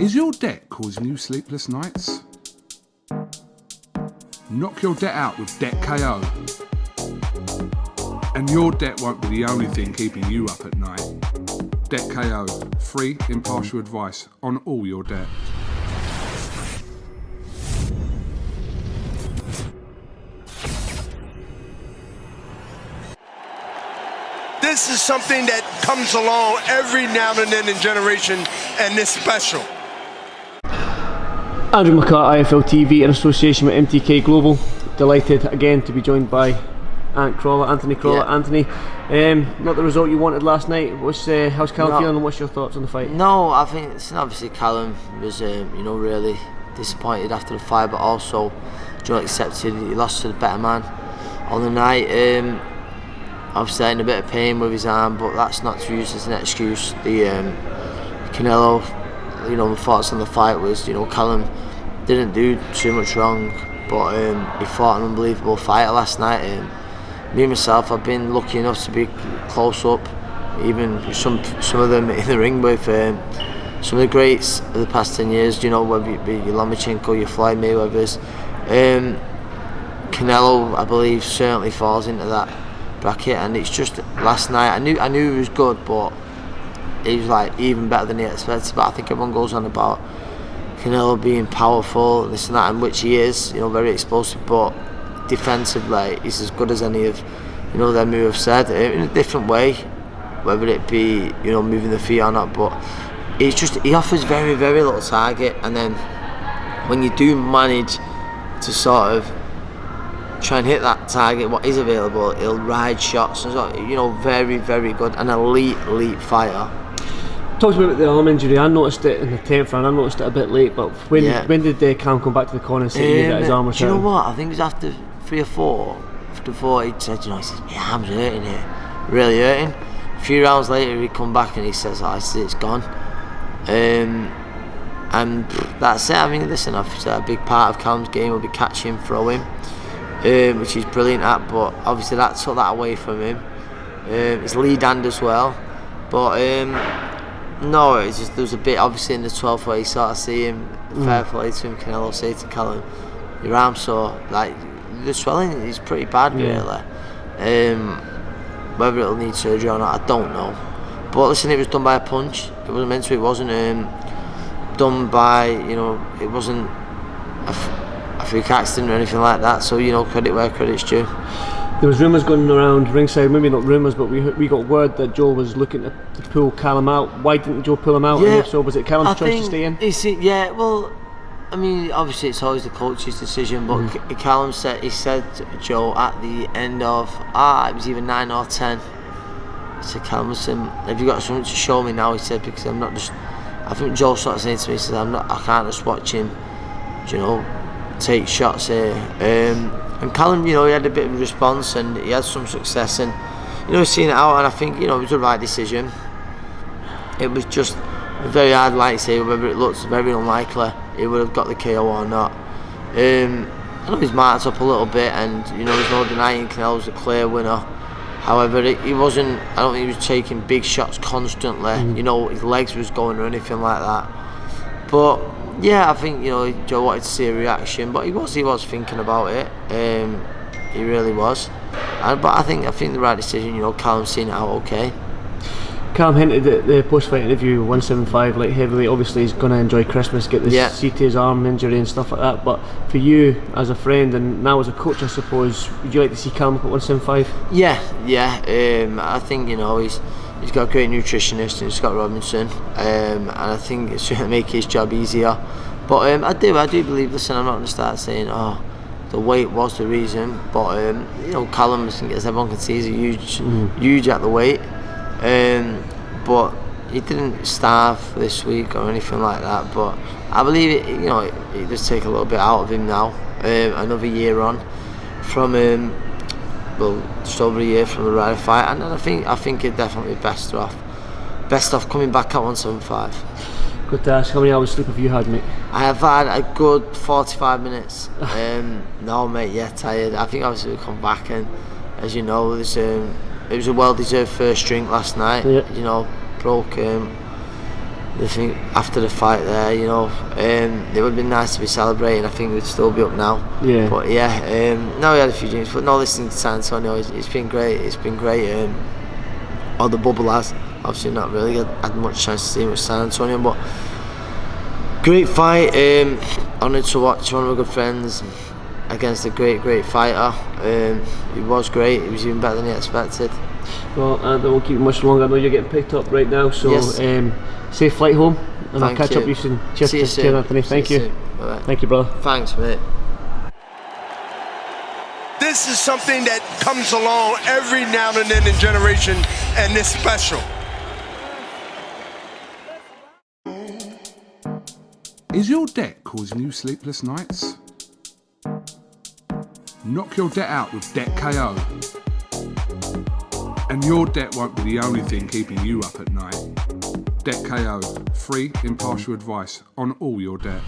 Is your debt causing you sleepless nights? Knock your debt out with Debt KO. And your debt won't be the only thing keeping you up at night. Debt KO, free impartial advice on all your debt. This is something that comes along every now and then in generation, and it's special. Andrew McCART, IFL TV in association with MTK Global. Delighted again to be joined by Anthony Crolla. Yeah. Anthony, not the result you wanted last night. How's Callum feeling, and what's your thoughts on the fight? No, I think obviously Callum was really disappointed after the fight, but also accepted he lost to the better man on the night. Obviously in a bit of pain with his arm, but that's not to use as an excuse. The Canelo, the thoughts on the fight was, Callum didn't do too much wrong, but he fought an unbelievable fighter last night. Me myself, I've been lucky enough to be close up, even some of them in the ring with some of the greats of the past 10 years. Whether it be your Lomachenko, your Floyd Mayweathers, Canelo, I believe, certainly falls into that bracket. And it's just last night, I knew he was good, but he was like even better than he expected. But I think everyone goes on about Canelo being powerful, this and that, and which he is, very explosive, but defensively he's as good as any of them who have said, in a different way, whether it be moving the feet or not. But he offers very, very little target, and then when you do manage to sort of try and hit that target, what is available, he'll ride shots, and very, very good, an elite fighter. Talked about the arm injury. I noticed it in the 10th round. I noticed it a bit late, but when did Callum come back to the corner and say that his arm was hurting? Do you know what? I think it was after 3 or 4. After 4, he said, he says, my arm's hurting here, really hurting. A few rounds later, he come back and he says, it's gone. And that's it. I mean, listen, I've said a big part of Callum's game will be catch him, throw him, which he's brilliant at. But obviously, that took that away from him. His lead hand as well, but. No, it's just there was a bit obviously in the 12th where you sort of see him, fair play to him, Canelo say to Callum, your arm's sore, like the swelling is pretty bad really. Whether it'll need surgery or not, I don't know. But listen, it was done by a punch. It wasn't meant to. It wasn't done by it wasn't a freak accident or anything like that. So credit where credit's due. There was rumours going around ringside, maybe not rumours, but we got word that Joe was looking to pull Callum out. Why didn't Joe pull him out? And if so, was it Callum's choice to stay in? Well, I mean, obviously it's always the coach's decision, but Callum said to Joe at the end of it was either 9 or 10. He said, Callum, listen, have you got something to show me now? He said, because I'm not just. I think Joe sort of saying to me, he says, I can't just watch him, take shots here. And Callum, he had a bit of a response and he had some success, and seeing it out, and I think it was the right decision. It was just very hard, like you say, whether it looks very unlikely he would have got the KO or not. I know he's marked up a little bit, and there's no denying Canelo's a clear winner. However, he wasn't. I don't think he was taking big shots constantly. His legs was going or anything like that. But yeah, I think Joe wanted to see a reaction, but he was thinking about it. He really was. But I think the right decision. Callum seen it out okay. Callum hinted at the post-fight interview, 175 light heavyweight. Obviously, he's going to enjoy Christmas, get the see to his arm injury and stuff like that. But for you, as a friend and now as a coach, I suppose, would you like to see Callum up at 175? Yeah. I think he's got a great nutritionist in Scott Robinson, and I think it's going to make his job easier. But I do believe. Listen, I'm not going to start saying, the weight was the reason. But Callum, as everyone can see, is huge at the weight. But he didn't starve this week or anything like that. But I believe it does take a little bit out of him now. Another year on from just over a year from the Ryder fight, and I think he'd definitely be best off coming back at 175. Good to ask, how many hours sleep have you had, mate? I have had a good 45 minutes. No, mate, tired. I think obviously we come back, and as you know, it was a well-deserved first drink last night. Broke I think after the fight there, you know, it would have been nice to be celebrating. I think we'd still be up now. Yeah. But yeah, now we had a few drinks. But no, listening to San Antonio, it's been great. It's been great. All the bubble has obviously not really had much chance to see much San Antonio, but great fight. Honoured to watch one of my good friends against a great fighter. It was great. It was even better than he expected. Well, I won't keep you much longer. I know you're getting picked up right now, so Yes. safe flight home, and Thank I'll catch you. up with you soon. Cheers, See you soon. Anthony. Thank See you. soon. Bye-bye. Thank you, brother. Thanks, mate. This is something that comes along every now and then in generation, and it's special. Is your debt causing you sleepless nights? Knock your debt out with Debt KO. And your debt won't be the only thing keeping you up at night. Debt KO, free impartial advice on all your debt.